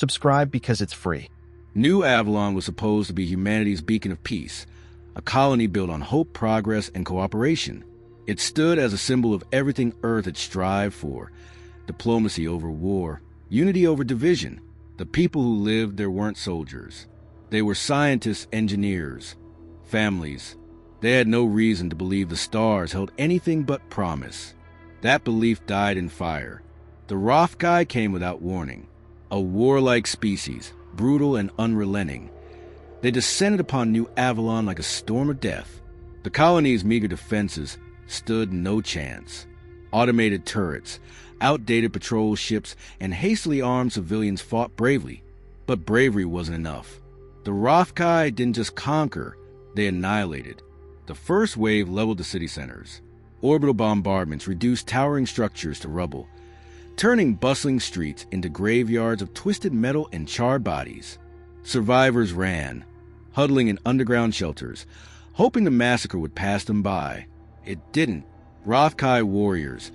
Subscribe because it's free. New Avalon was supposed to be humanity's beacon of peace, a colony built on hope, progress, and cooperation. It stood as a symbol of everything Earth had strived for: diplomacy over war, unity over division. The people who lived there weren't soldiers. They were scientists, engineers, families. They had no reason to believe the stars held anything but promise. That belief died in fire. The Rothkai came without warning, a warlike species, brutal and unrelenting. They descended upon New Avalon like a storm of death. The colony's meager defenses stood no chance. Automated turrets, outdated patrol ships, and hastily armed civilians fought bravely. But bravery wasn't enough. The Rothkai didn't just conquer, they annihilated. The first wave leveled the city centers. Orbital bombardments reduced towering structures to rubble, turning bustling streets into graveyards of twisted metal and charred bodies. Survivors ran, huddling in underground shelters, hoping the massacre would pass them by. It didn't. Rothkai warriors,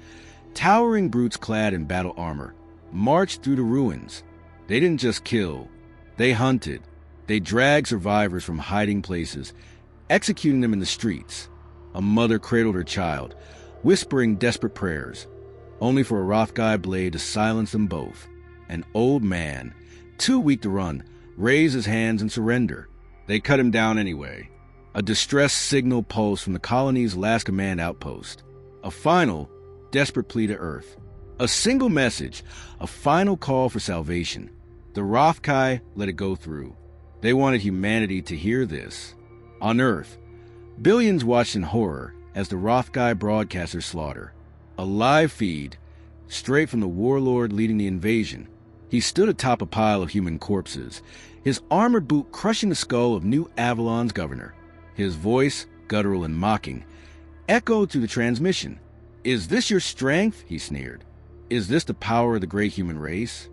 towering brutes clad in battle armor, marched through the ruins. They didn't just kill, they hunted. They dragged survivors from hiding places, executing them in the streets. A mother cradled her child, whispering desperate prayers, only for a Rothkai blade to silence them both. An old man, too weak to run, raised his hands in surrender. They cut him down anyway. A distress signal pulsed from the colony's last command outpost. A final, desperate plea to Earth. A single message, a final call for salvation. The Rothkai let it go through. They wanted humanity to hear this. On Earth, billions watched in horror as the Rothkai broadcast their slaughter. A live feed, straight from the warlord leading the invasion. He stood atop a pile of human corpses, his armored boot crushing the skull of New Avalon's governor. His voice, guttural and mocking, echoed through the transmission. "Is this your strength?" he sneered. "Is this the power of the great human race?"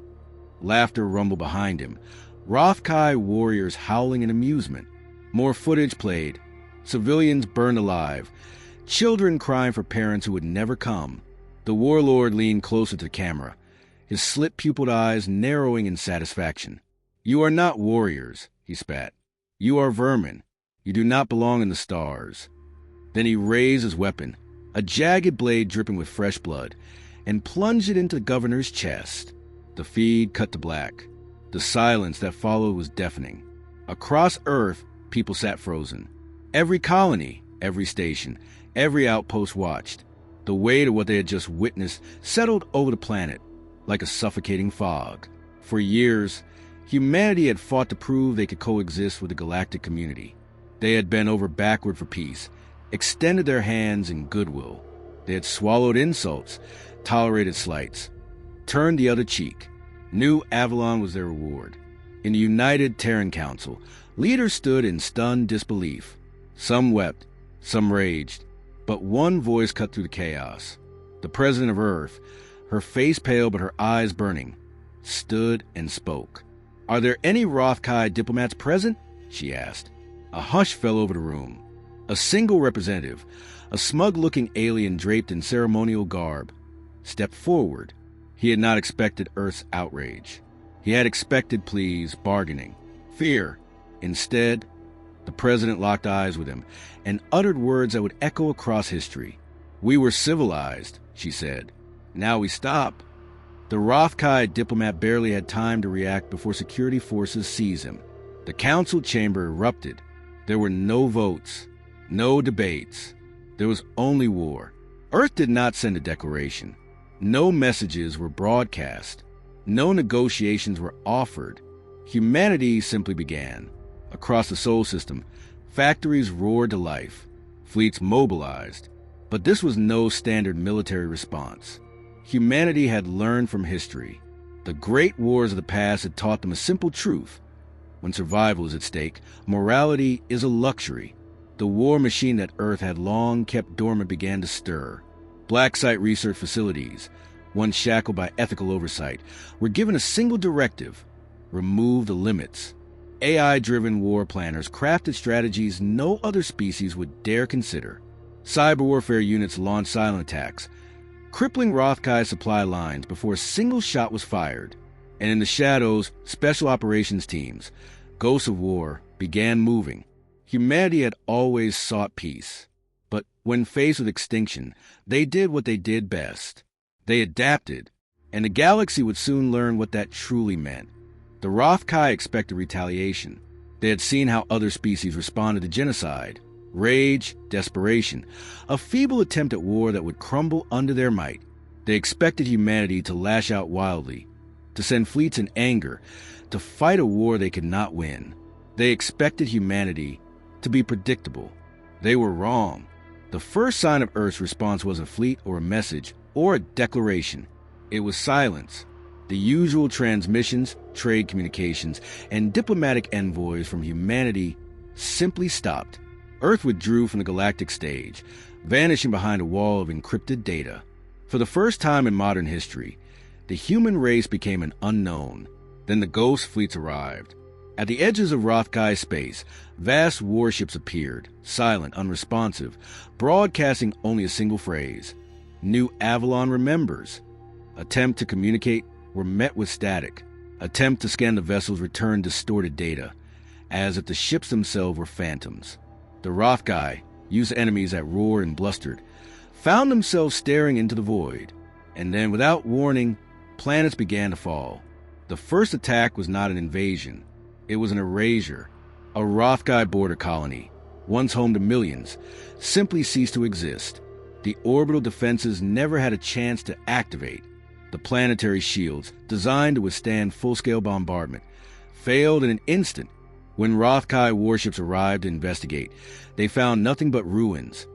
Laughter rumbled behind him, Rothkai warriors howling in amusement. More footage played. Civilians burned alive, children crying for parents who would never come. The warlord leaned closer to the camera, his slit-pupiled eyes narrowing in satisfaction. "You are not warriors," he spat. "You are vermin. You do not belong in the stars." Then he raised his weapon, a jagged blade dripping with fresh blood, and plunged it into the governor's chest. The feed cut to black. The silence that followed was deafening. Across Earth, people sat frozen. Every colony, every station, every outpost watched. The weight of what they had just witnessed settled over the planet like a suffocating fog. For years, humanity had fought to prove they could coexist with the galactic community. They had bent over backward for peace, extended their hands in goodwill. They had swallowed insults, tolerated slights, turned the other cheek. New Avalon was their reward. In the United Terran Council, leaders stood in stunned disbelief. Some wept, some raged, but one voice cut through the chaos. The president of Earth, her face pale but her eyes burning, stood and spoke. "Are there any Rothkai diplomats present?" she asked. A hush fell over the room. A single representative, a smug-looking alien draped in ceremonial garb, stepped forward. He had not expected Earth's outrage. He had expected pleas, bargaining, fear. Instead, the president locked eyes with him and uttered words that would echo across history. "We were civilized," she said. "Now we stop." The Rothkai diplomat barely had time to react before security forces seized him. The council chamber erupted. There were no votes, no debates. There was only war. Earth did not send a declaration. No messages were broadcast. No negotiations were offered. Humanity simply began. Across the Sol system, factories roared to life. Fleets mobilized. But this was no standard military response. Humanity had learned from history. The great wars of the past had taught them a simple truth. When survival is at stake, morality is a luxury. The war machine that Earth had long kept dormant began to stir. Black site research facilities, once shackled by ethical oversight, were given a single directive: remove the limits. AI-driven war planners crafted strategies no other species would dare consider. Cyber warfare units launched silent attacks, crippling Rothkai supply lines before a single shot was fired. and in the shadows, special operations teams, ghosts of war, began moving. Humanity had always sought peace, but when faced with extinction, they did what they did best. They adapted, and the galaxy would soon learn what that truly meant. The Rothkai expected retaliation. They had seen how other species responded to genocide, rage, desperation, a feeble attempt at war that would crumble under their might. They expected humanity to lash out wildly, to send fleets in anger, to fight a war they could not win. They expected humanity to be predictable. They were wrong. The first sign of Earth's response was a fleet or a message or a declaration. It was silence. The usual transmissions, trade communications, and diplomatic envoys from humanity simply stopped. Earth withdrew from the galactic stage, vanishing behind a wall of encrypted data. For the first time in modern history, the human race became an unknown. Then the ghost fleets arrived. At the edges of Rothkai space, vast warships appeared, silent, unresponsive, broadcasting only a single phrase. New Avalon remembers. Attempt to communicate were met with static. Attempt to scan the vessels returned distorted data, as if the ships themselves were phantoms. The Rothkai, used to enemies that roared and blustered, found themselves staring into the void. And then, without warning, planets began to fall. The first attack was not an invasion. It was an erasure. A Rothkai border colony, once home to millions, simply ceased to exist. The orbital defenses never had a chance to activate. The planetary shields, designed to withstand full-scale bombardment, failed in an instant. When Rothkai warships arrived to investigate, they found nothing but ruins.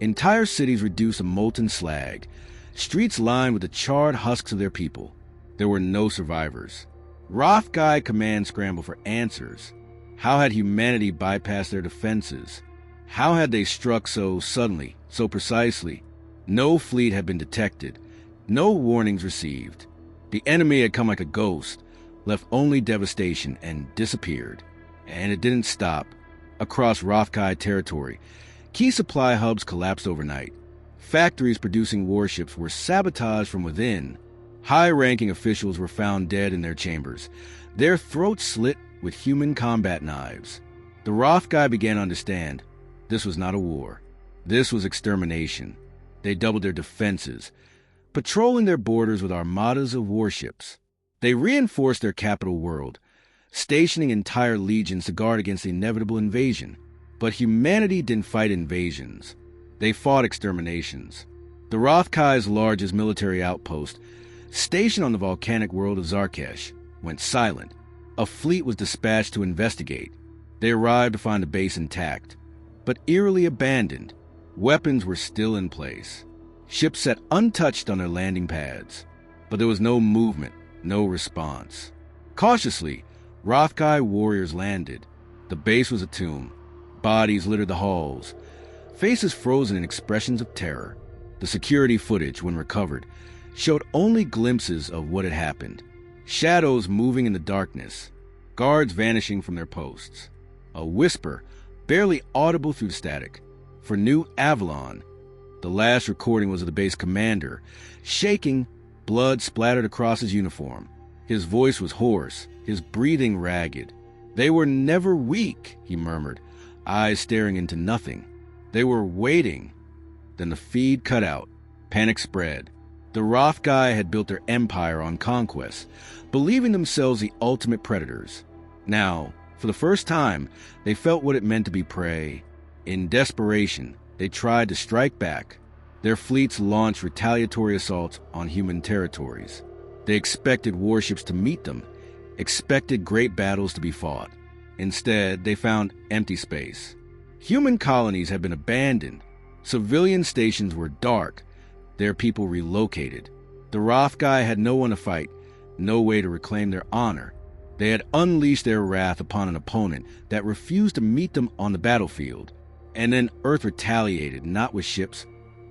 Entire cities reduced to molten slag, streets lined with the charred husks of their people. There were no survivors. Rothkai command scrambled for answers. How had humanity bypassed their defenses? How had they struck so suddenly, so precisely? No fleet had been detected. No warnings received. The enemy had come like a ghost, left only devastation, and disappeared. And it didn't stop. Across Rothkai territory, key supply hubs collapsed overnight. Factories producing warships were sabotaged from within. High-ranking officials were found dead in their chambers, their throats slit with human combat knives. The Rothkai began to understand this was not a war. This was extermination. They doubled their defenses, patrolling their borders with armadas of warships. They reinforced their capital world, stationing entire legions to guard against the inevitable invasion. But humanity didn't fight invasions. They fought exterminations. The Rothkai's largest military outpost, stationed on the volcanic world of Zarkesh, went silent. A fleet was dispatched to investigate. They arrived to find the base intact, but eerily abandoned. Weapons were still in place. Ships sat untouched on their landing pads. But there was no movement, no response. Cautiously, Rothkai warriors landed. The base was a tomb. Bodies littered the halls, faces frozen in expressions of terror. The security footage, when recovered, showed only glimpses of what had happened. Shadows moving in the darkness, guards vanishing from their posts. A whisper, barely audible through the static. For New Avalon, the last recording was of the base commander, shaking, blood splattered across his uniform. His voice was hoarse, his breathing ragged. "They were never weak," he murmured, eyes staring into nothing. "They were waiting." Then the feed cut out. Panic spread. The Rothkai had built their empire on conquest, believing themselves the ultimate predators. Now, for the first time, they felt what it meant to be prey. In desperation, they tried to strike back. Their fleets launched retaliatory assaults on human territories. They expected warships to meet them, expected great battles to be fought. Instead, they found empty space. Human colonies had been abandoned. Civilian stations were dark, their people relocated. The Rothkai had no one to fight, no way to reclaim their honor. They had unleashed their wrath upon an opponent that refused to meet them on the battlefield. And then Earth retaliated, not with ships,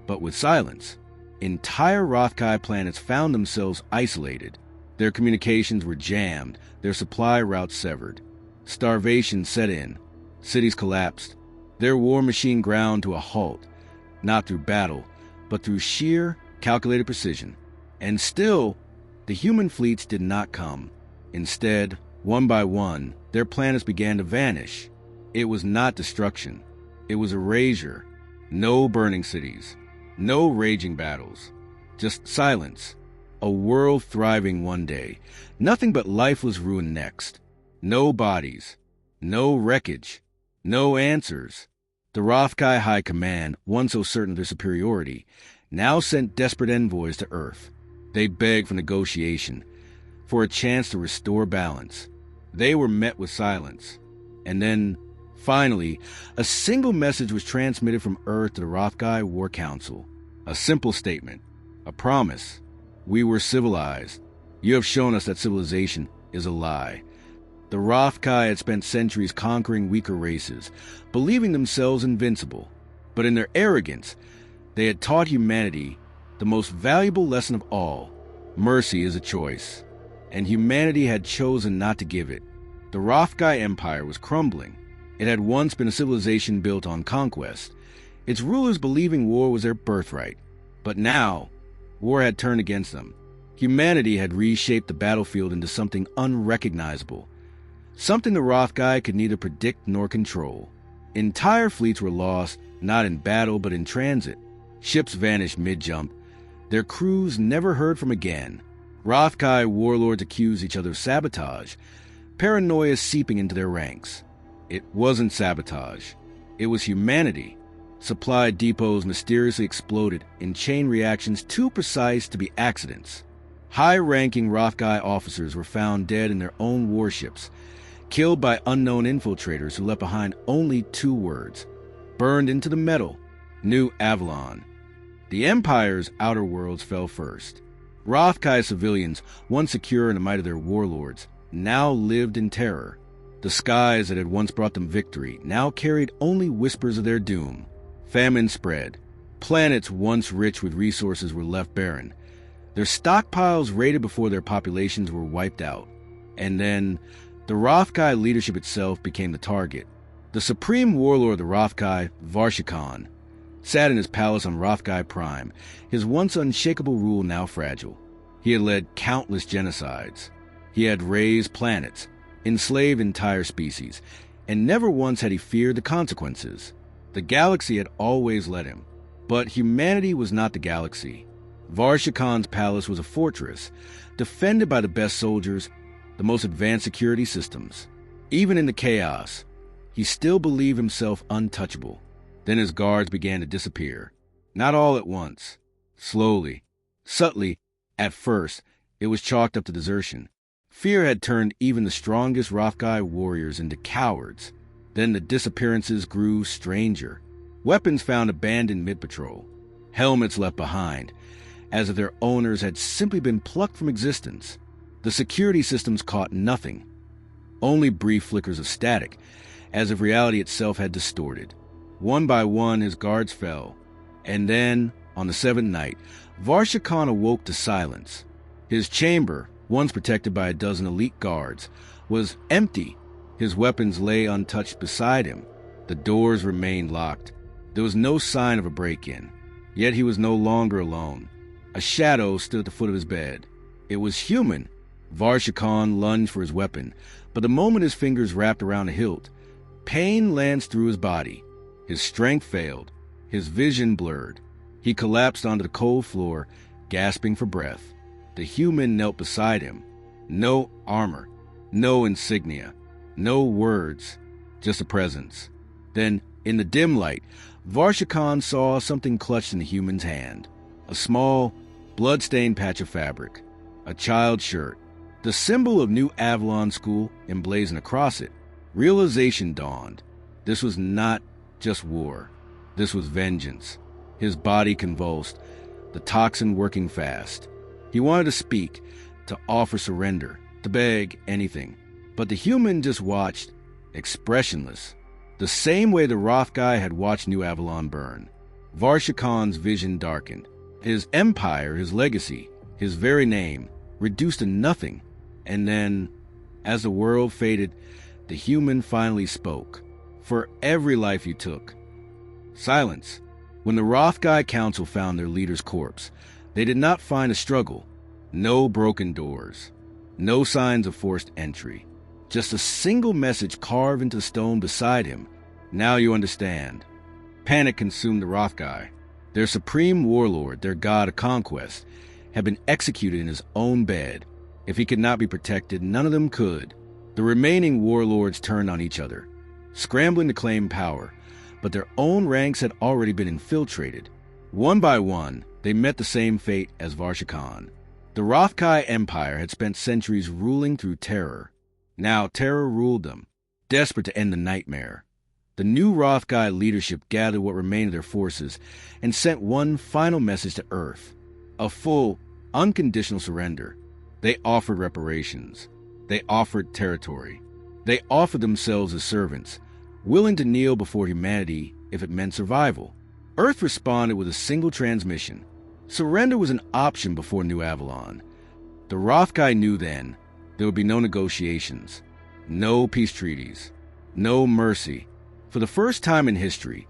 but with silence. Entire Rothkai planets found themselves isolated. Their communications were jammed, their supply routes severed. Starvation set in. Cities collapsed. Their war machine ground to a halt, not through battle, but through sheer, calculated precision. And still, the human fleets did not come. Instead, one by one, their planets began to vanish. It was not destruction. It was erasure. No burning cities. No raging battles. Just silence. A world thriving one day. Nothing but lifeless ruin next. No bodies. No wreckage. No answers. The Rothkai High Command, once so certain of their superiority, now sent desperate envoys to Earth. They begged for negotiation, for a chance to restore balance. They were met with silence. And then, finally, a single message was transmitted from Earth to the Rothkai War Council. A simple statement. A promise. We were civilized. You have shown us that civilization is a lie. The Rothkai had spent centuries conquering weaker races, believing themselves invincible. But in their arrogance, they had taught humanity the most valuable lesson of all. Mercy is a choice. And humanity had chosen not to give it. The Rothkai Empire was crumbling. It had once been a civilization built on conquest, its rulers believing war was their birthright. But now, war had turned against them. Humanity had reshaped the battlefield into something unrecognizable, something the Rothkai could neither predict nor control. Entire fleets were lost, not in battle but in transit. Ships vanished mid-jump. Their crews never heard from again. Rothkai warlords accused each other of sabotage, paranoia seeping into their ranks. It wasn't sabotage. It was humanity. Supply depots mysteriously exploded in chain reactions too precise to be accidents. High-ranking Rothkai officers were found dead in their own warships, killed by unknown infiltrators who left behind only 2 words. Burned into the metal. New Avalon. The Empire's outer worlds fell first. Rothkai civilians, once secure in the might of their warlords, now lived in terror. The skies that had once brought them victory now carried only whispers of their doom. Famine spread. Planets once rich with resources were left barren. Their stockpiles raided before their populations were wiped out. And then, the Rothkai leadership itself became the target. The supreme warlord of the Rothkai, Varshikan, sat in his palace on Rothkai Prime, his once unshakable rule now fragile. He had led countless genocides. He had razed planets, enslaved entire species, and never once had he feared the consequences. The galaxy had always led him, but humanity was not the galaxy. Varshikan's palace was a fortress, defended by the best soldiers, the most advanced security systems. Even in the chaos, he still believed himself untouchable. Then his guards began to disappear. Not all at once. Slowly. Subtly. At first, it was chalked up to desertion. Fear had turned even the strongest Rothkai warriors into cowards. Then the disappearances grew stranger. Weapons found abandoned mid-patrol. Helmets left behind, as if their owners had simply been plucked from existence. The security systems caught nothing. Only brief flickers of static, as if reality itself had distorted. One by one, his guards fell. And then, on the 7th night, Varshikan awoke to silence. His chamber, once protected by a dozen elite guards, was empty. His weapons lay untouched beside him. The doors remained locked. There was no sign of a break-in. Yet he was no longer alone. A shadow stood at the foot of his bed. It was human. Varshikan lunged for his weapon, but the moment his fingers wrapped around the hilt, pain lanced through his body. His strength failed. His vision blurred. He collapsed onto the cold floor, gasping for breath. The human knelt beside him. No armor. No insignia. No words. Just a presence. Then, in the dim light, Varshikan saw something clutched in the human's hand. A small, blood-stained patch of fabric. A child's shirt. The symbol of New Avalon School emblazoned across it. Realization dawned. This was not just war. This was vengeance. His body convulsed, the toxin working fast. He wanted to speak, to offer surrender, to beg anything. But the human just watched, expressionless, the same way the Rothkai had watched New Avalon burn. Varshikan's vision darkened. His empire, his legacy, his very name, reduced to nothing. And then, as the world faded, the human finally spoke. For every life you took. Silence. When the Rothkai Council found their leader's corpse, they did not find a struggle. No broken doors. No signs of forced entry. Just a single message carved into the stone beside him. Now you understand. Panic consumed the Rothgai. Their supreme warlord, their god of conquest, had been executed in his own bed. If he could not be protected, none of them could. The remaining warlords turned on each other, scrambling to claim power, but their own ranks had already been infiltrated. One by one, they met the same fate as Varshakan. The Rothkai Empire had spent centuries ruling through terror. Now terror ruled them, desperate to end the nightmare. The new Rothgai leadership gathered what remained of their forces and sent one final message to Earth. A full, unconditional surrender. They offered reparations. They offered territory. They offered themselves as servants, willing to kneel before humanity if it meant survival. Earth responded with a single transmission. Surrender was an option before New Avalon. The Rothgai knew then there would be no negotiations, no peace treaties, no mercy. For the first time in history,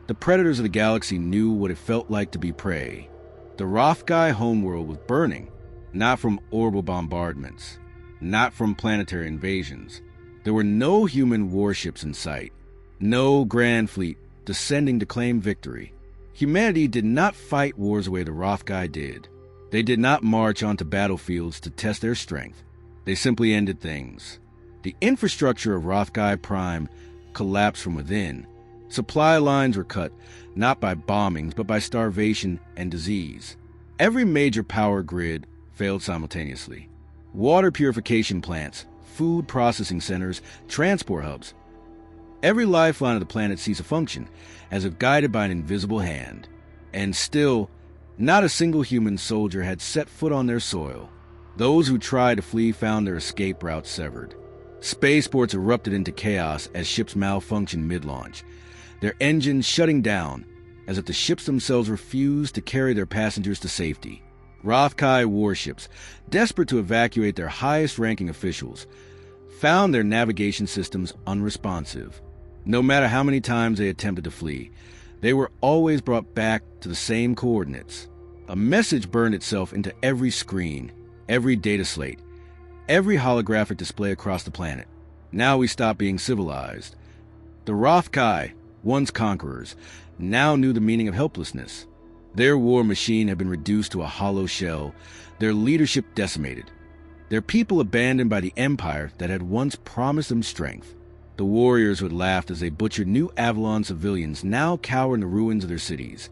the predators of the galaxy knew what it felt like to be prey. The Rothgai homeworld was burning, not from orbital bombardments, not from planetary invasions. There were no human warships in sight, no grand fleet descending to claim victory. Humanity did not fight wars the way the Rothgai did. They did not march onto battlefields to test their strength. They simply ended things. The infrastructure of Rothgai Prime collapsed from within. Supply lines were cut, not by bombings, but by starvation and disease. Every major power grid failed simultaneously. Water purification plants, food processing centers, transport hubs. Every lifeline of the planet ceased to function, as if guided by an invisible hand. And still, not a single human soldier had set foot on their soil. Those who tried to flee found their escape routes severed. Spaceports erupted into chaos as ships malfunctioned mid-launch, their engines shutting down, as if the ships themselves refused to carry their passengers to safety. Rothkai warships, desperate to evacuate their highest-ranking officials, found their navigation systems unresponsive. No matter how many times they attempted to flee, they were always brought back to the same coordinates. A message burned itself into every screen, every data slate, every holographic display across the planet. Now we stopped being civilized. The Rothkai, once conquerors, now knew the meaning of helplessness. Their war machine had been reduced to a hollow shell, their leadership decimated, their people abandoned by the empire that had once promised them strength. The warriors who had laughed as they butchered New Avalon civilians now cowered in the ruins of their cities,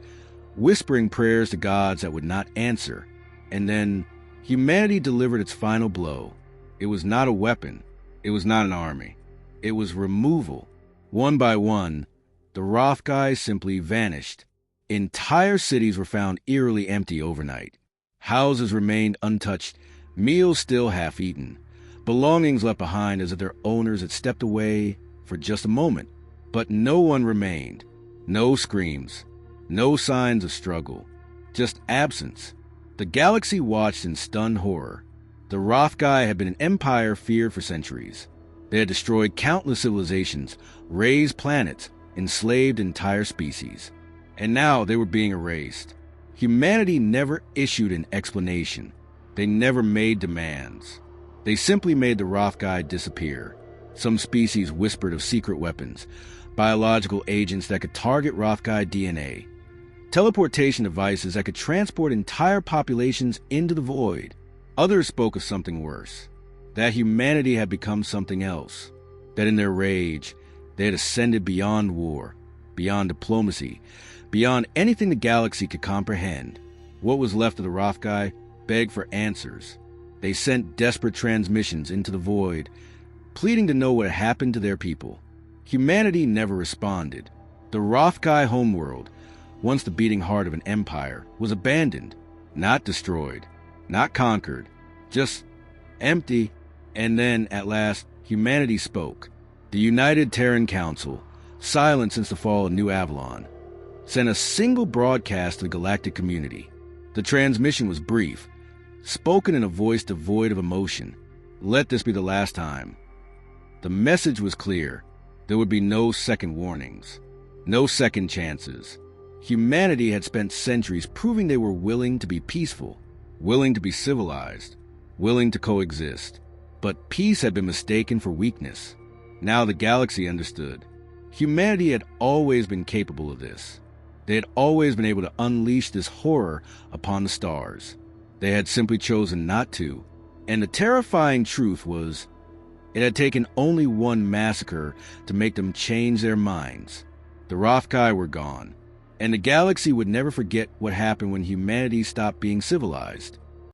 whispering prayers to gods that would not answer. And then humanity delivered its final blow. It was not a weapon. It was not an army. It was removal. One by one, the Rothgai simply vanished. Entire cities were found eerily empty overnight. Houses remained untouched, meals still half-eaten, belongings left behind as if their owners had stepped away for just a moment. But no one remained. No screams. No signs of struggle. Just absence. The galaxy watched in stunned horror. The Rothgai had been an empire feared for centuries. They had destroyed countless civilizations, razed planets, enslaved entire species. And now they were being erased. Humanity never issued an explanation. They never made demands. They simply made the Rothgai disappear. Some species whispered of secret weapons, biological agents that could target Rothgai DNA, teleportation devices that could transport entire populations into the void. Others spoke of something worse, that humanity had become something else, that in their rage, they had ascended beyond war, beyond diplomacy, beyond anything the galaxy could comprehend. What was left of the Rothgai begged for answers. They sent desperate transmissions into the void, pleading to know what had happened to their people. Humanity never responded. The Rothgai homeworld, once the beating heart of an empire, was abandoned, not destroyed, not conquered, just empty. And then, at last, humanity spoke. The United Terran Council, silent since the fall of New Avalon, sent a single broadcast to the galactic community. The transmission was brief, spoken in a voice devoid of emotion. Let this be the last time. The message was clear. There would be no second warnings, no second chances. Humanity had spent centuries proving they were willing to be peaceful, willing to be civilized, willing to coexist. But peace had been mistaken for weakness. Now the galaxy understood. Humanity had always been capable of this. They had always been able to unleash this horror upon the stars. They had simply chosen not to. And the terrifying truth was, it had taken only one massacre to make them change their minds. The Rothkai were gone, and the galaxy would never forget what happened when humanity stopped being civilized.